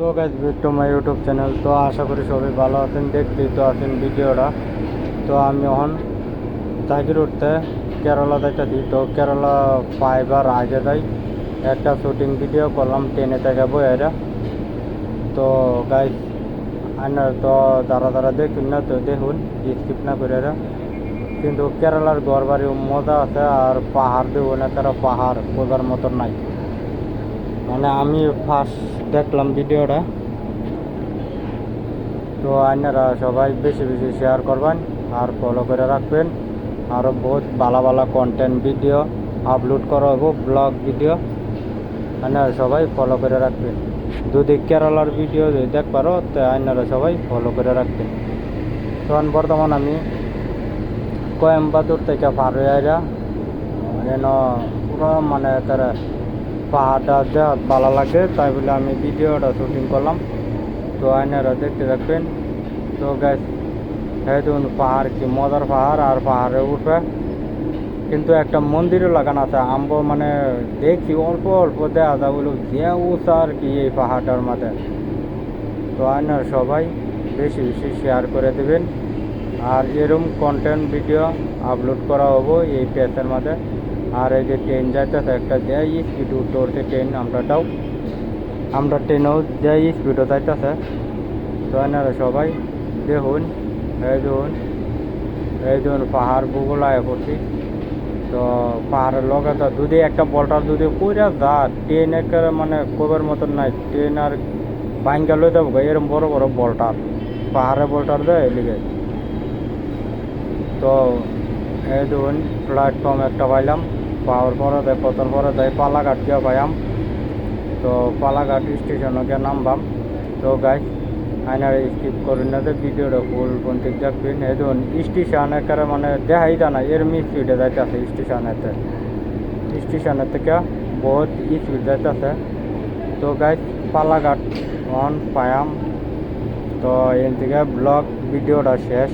তো guys back to my YouTube channel. তো আশা করি সবাই ভালো আছেন, দেখতেই তো আছেন ভিডিওটা। তো আমি এখন জাগির উঠতে কেরালা যাইতেছি। তো কেরালা পাইবার আগে যাই একটা শুটিং ভিডিও করলাম ট্রেনে থেকে বইয়েরা। তো গাইস আনার তো যারা যারা দেখুন না তো দেখুন, স্কিপ না করে কিন্তু কেরালার ঘর বাড়ি মজা আছে, আর পাহাড় দেখুন, একটা পাহাড় বোঝার মতো নাই। মানে আমি ফার্স্ট দেখলাম ভিডিওটা। তো আপনারা সবাই বেশি বেশি শেয়ার করবেন আর ফলো করে রাখবেন। আরও বহুত ভালো ভালো কন্টেন্ট ভিডিও আপলোড করা হবো, ব্লগ ভিডিও। আপনারা সবাই ফলো করে রাখবেন। যদি কেরালার ভিডিও যদি দেখবারও তো আপনারা সবাই ফলো করে রাখবেন। তখন বর্তমান আমি কোয়েম্বাদুর থেকে পার হয়ে আইরা যেন পুরো মানে তারা পাহাড়টা দেখ ভালো লাগে, তাই বলে আমি ভিডিওটা শুটিং করলাম। তো আপনারা দেখতে থাকবেন। তো গ্যাস দেখুন পাহাড় কি মজার পাহাড়, আর পাহাড়ে উঠবে কিন্তু একটা মন্দিরও লাগানো আছে। আমবো মানে দেখি অল্প অল্প দেখা যায় বলে যে উঁচা আর কি এই পাহাড়টার মাঝে। তো আপনারা সবাই বেশি বেশি শেয়ার করে দেবেন, আর এরকম কন্টেন্ট ভিডিও আপলোড করা হবো এই পেজের মাঝে। আর এই যে ট্রেন যাইতেছে একটা যে স্পিড উঠতে ট্রেন, আমরা ট্রেনেও যে স্পিডও যাইতেছে। তো আপনারা সবাই দেখুন, এই দেখুন পাহাড় বুগুলায় পড়ছি। তো পাহাড়ের লগে তো যদি একটা বলটার যদি পড়ে যা ট্রেন একেবারে মানে কবের মতন নাই, ট্রেন আর ভাঙ্গা লই যাবো এরকম বড় বড় বলটার, পাহাড়ে বলটার দেয় এদিকে। তো এই দেখুন প্ল্যাটফর্ম একটা পাইলাম, পাওয়ার পরে দেয় পতন পরে দেয় পালাঘাট গিয়ে পাইলাম। তো পালাঘাট স্টেশনে গিয়ে নামবাম। তো গাইস আইনার স্কিপ করেন না, যে ভিডিওটা ফুল পর্যন্ত দেখবেন। এই ধরুন স্টেশন একেবারে মানে দেখাই যায় না, এরম স্পিডে যাইতেছে স্টেশনের থেকে বহুত স্পিড যাইতেছে। তো গাইস পালাঘাট অন পায়াম। তো এর থেকে ব্লগ ভিডিওটা শেষ।